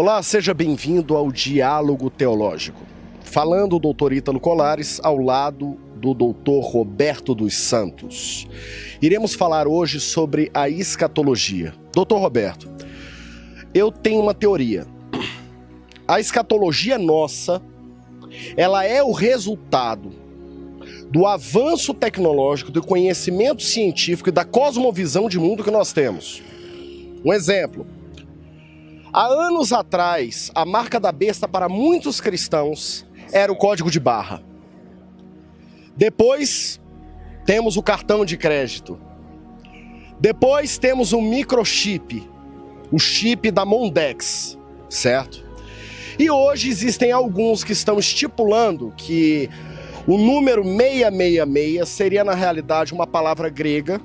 Olá, seja bem-vindo ao Diálogo Teológico. Falando o doutor Ítalo Colares ao lado do doutor Roberto dos Santos. Iremos falar hoje sobre a escatologia. Doutor Roberto, eu tenho uma teoria. A escatologia nossa, ela é o resultado do avanço tecnológico, do conhecimento científico e da cosmovisão de mundo que nós temos. Um exemplo. Há anos atrás, a marca da besta para muitos cristãos era o código de barra. Depois, temos o cartão de crédito. Depois, temos o microchip, o chip da Mondex, certo? E hoje existem alguns que estão estipulando que o número 666 seria, na realidade, uma palavra grega,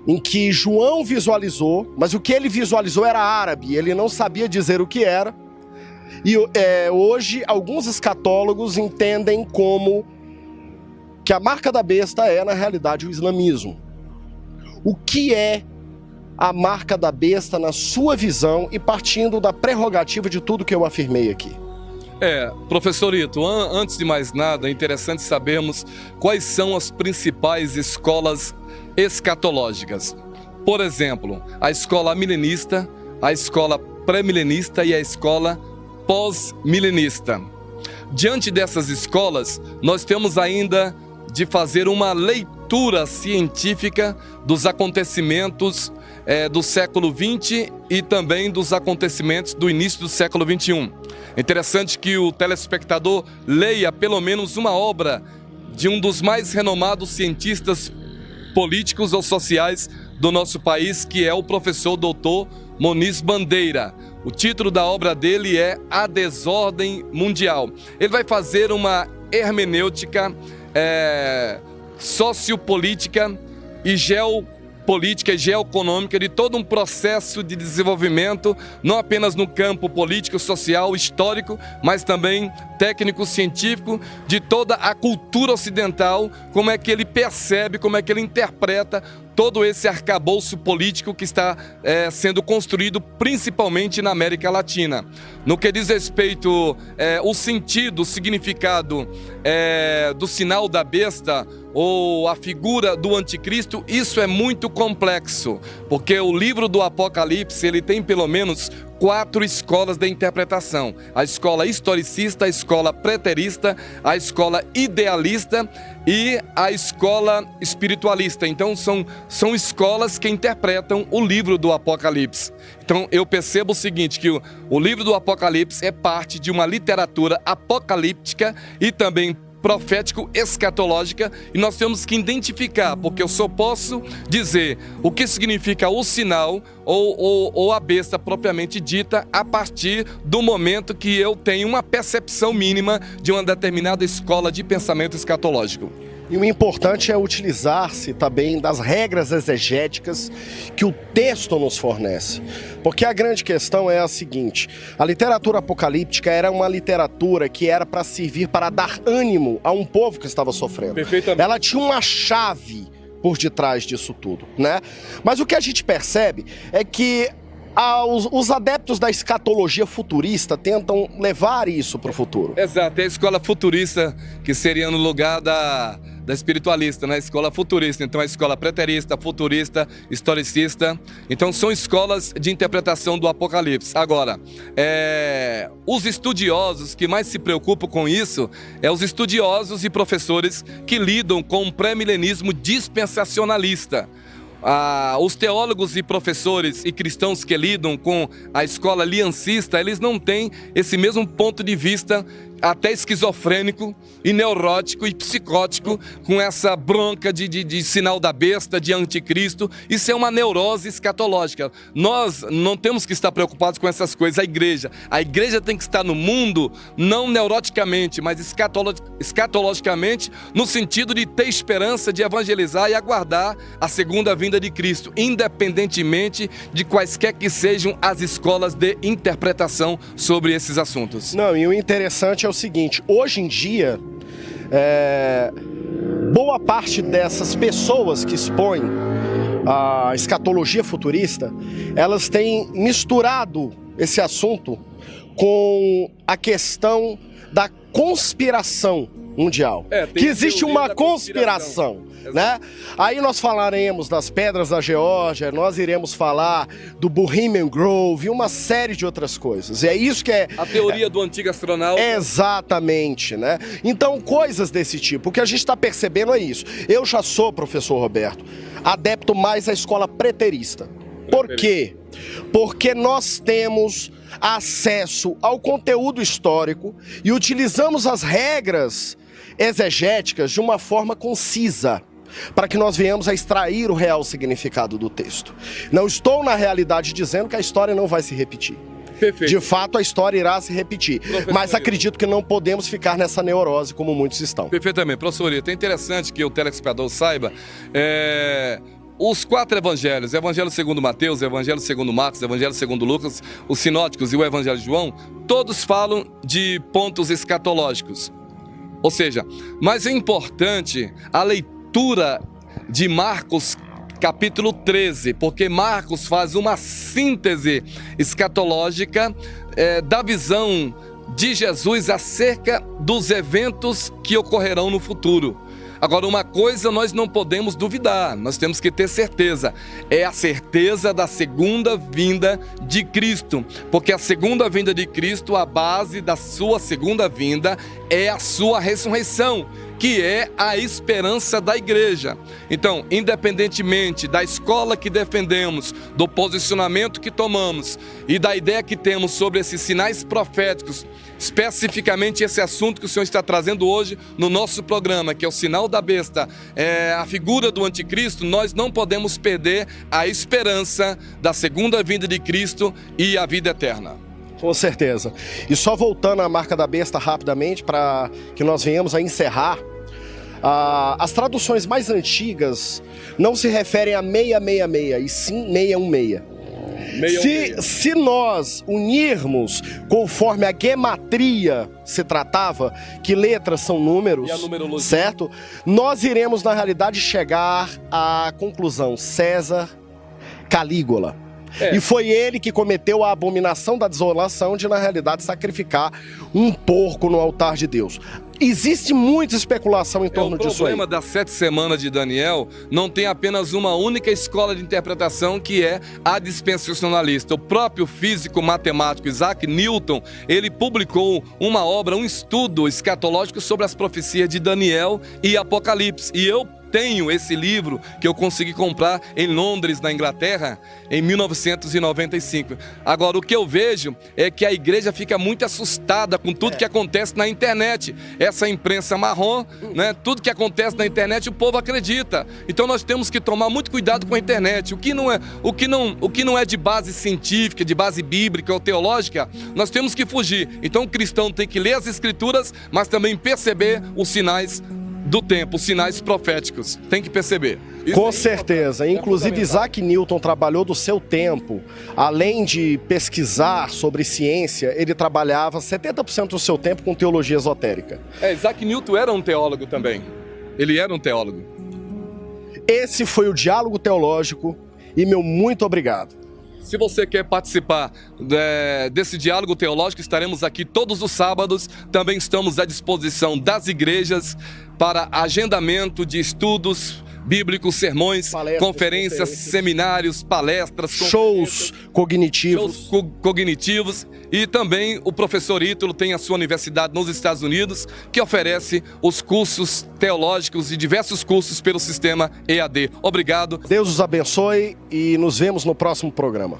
em que João visualizou, mas o que ele visualizou era árabe, ele não sabia dizer o que era. E hoje, alguns escatólogos entendem como que a marca da besta é, na realidade, o islamismo. O que é a marca da besta na sua visão e partindo da prerrogativa de tudo que eu afirmei aqui? Professor Ito, antes de mais nada, é interessante sabermos quais são as principais escolas escatológicas. Por exemplo, a escola milenista, a escola pré-milenista e a escola pós-milenista. Diante dessas escolas, nós temos ainda de fazer uma leitura científica dos acontecimentos do século XX e também dos acontecimentos do início do século XXI. É interessante que o telespectador leia pelo menos uma obra de um dos mais renomados cientistas políticos ou sociais do nosso país, que é o professor doutor Muniz Bandeira. O título da obra dele é A Desordem Mundial. Ele vai fazer uma hermenêutica sociopolítica e geopolítica e geoeconômica de todo um processo de desenvolvimento, não apenas no campo político, social, histórico, mas também técnico-científico, de toda a cultura ocidental, como é que ele percebe, como é que ele interpreta todo esse arcabouço político que está sendo construído principalmente na América Latina. No que diz respeito o sentido, o significado do sinal da besta ou a figura do anticristo, isso é muito complexo, porque o livro do Apocalipse ele tem pelo menos 4 escolas de interpretação: a escola historicista, a escola preterista, a escola idealista e a escola espiritualista. Então são escolas que interpretam o livro do Apocalipse. Então eu percebo o seguinte, que o livro do Apocalipse é parte de uma literatura apocalíptica e também profético-escatológica, e nós temos que identificar, porque eu só posso dizer o que significa o sinal ou a besta propriamente dita a partir do momento que eu tenho uma percepção mínima de uma determinada escola de pensamento escatológico. E o importante é utilizar-se também das regras exegéticas que o texto nos fornece. Porque a grande questão é a seguinte: a literatura apocalíptica era uma literatura que era para servir para dar ânimo a um povo que estava sofrendo. Perfeitamente. Ela tinha uma chave por detrás disso tudo, né? Mas o que a gente percebe é que os adeptos da escatologia futurista tentam levar isso para o futuro. Exato, é a escola futurista que seria no lugar da espiritualista, né? A escola futurista. Então a escola preterista, futurista, historicista. Então são escolas de interpretação do Apocalipse. Agora, os estudiosos que mais se preocupam com isso os estudiosos e professores que lidam com um pré-milenismo dispensacionalista. Os teólogos e professores e cristãos que lidam com a escola aliancista, eles não têm esse mesmo ponto de vista até esquizofrênico e neurótico e psicótico, com essa bronca de sinal da besta, de anticristo. Isso é uma neurose escatológica. Nós não temos que estar preocupados com essas coisas. A igreja tem que estar no mundo, não neuroticamente, mas escatologicamente, no sentido de ter esperança, de evangelizar e aguardar a segunda vinda de Cristo, independentemente de quaisquer que sejam as escolas de interpretação sobre esses assuntos. Não, e o interessante é o seguinte: hoje em dia, boa parte dessas pessoas que expõem a escatologia futurista, elas têm misturado esse assunto com a questão da conspiração mundial. Que existe uma conspiração, né? Aí nós falaremos das pedras da Geórgia, nós iremos falar do Bohemian Grove e uma série de outras coisas. E é isso que é... A teoria do antigo astronauta. Exatamente, né? Então, coisas desse tipo. O que a gente está percebendo é isso. Eu já sou, professor Roberto, adepto mais à escola preterista. Por quê? Porque nós temos acesso ao conteúdo histórico e utilizamos as regras exegéticas de uma forma concisa, para que nós venhamos a extrair o real significado do texto. Não estou, na realidade, dizendo que a história não vai se repetir. Perfeito. De fato, a história irá se repetir. Professor, mas acredito que não podemos ficar nessa neurose como muitos estão. Perfeitamente. Professor, é interessante que o telespectador saiba... Os 4 evangelhos, o Evangelho segundo Mateus, o Evangelho segundo Marcos, o Evangelho segundo Lucas, os sinóticos e o Evangelho de João, todos falam de pontos escatológicos. Ou seja, mas é importante a leitura de Marcos capítulo 13, porque Marcos faz uma síntese escatológica da visão de Jesus acerca dos eventos que ocorrerão no futuro. Agora, uma coisa nós não podemos duvidar, nós temos que ter certeza, é a certeza da segunda vinda de Cristo, porque a segunda vinda de Cristo, a base da sua segunda vinda é a sua ressurreição, que é a esperança da igreja. Então, independentemente da escola que defendemos, do posicionamento que tomamos e da ideia que temos sobre esses sinais proféticos, especificamente esse assunto que o senhor está trazendo hoje no nosso programa, que é o sinal da besta, a figura do anticristo, nós não podemos perder a esperança da segunda vinda de Cristo e a vida eterna. Com certeza. E só voltando à marca da besta rapidamente, para que nós venhamos a encerrar, as traduções mais antigas não se referem a 666, e sim 616. Se nós unirmos conforme a gematria se tratava, que letras são números, certo? Nós iremos, na realidade, chegar à conclusão: César Calígula. E foi ele que cometeu a abominação da desolação de, na realidade, sacrificar um porco no altar de Deus. Existe muita especulação em torno disso aí. O problema das 7 semanas de Daniel não tem apenas uma única escola de interpretação, que é a dispensacionalista. O próprio físico matemático Isaac Newton, ele publicou uma obra, um estudo escatológico sobre as profecias de Daniel e Apocalipse. E eu tenho esse livro que eu consegui comprar em Londres, na Inglaterra, em 1995. Agora, o que eu vejo é que a igreja fica muito assustada com tudo que acontece na internet. Essa imprensa marrom, né? Tudo que acontece na internet o povo acredita. Então nós temos que tomar muito cuidado com a internet. O que não é de base científica, de base bíblica ou teológica, nós temos que fugir. Então o cristão tem que ler as escrituras, mas também perceber os sinais do tempo, os sinais proféticos. Tem que perceber. Com certeza. Inclusive, Isaac Newton trabalhou do seu tempo. Além de pesquisar sobre ciência, ele trabalhava 70% do seu tempo com teologia esotérica. Isaac Newton era um teólogo também. Ele era um teólogo. Esse foi o Diálogo Teológico e meu muito obrigado. Se você quer participar desse diálogo teológico, estaremos aqui todos os sábados. Também estamos à disposição das igrejas para agendamento de estudos bíblicos, sermões, conferências, seminários, palestras, shows cognitivos. E também o professor Ítalo tem a sua universidade nos Estados Unidos, que oferece os cursos teológicos e diversos cursos pelo sistema EAD. Obrigado. Deus os abençoe e nos vemos no próximo programa.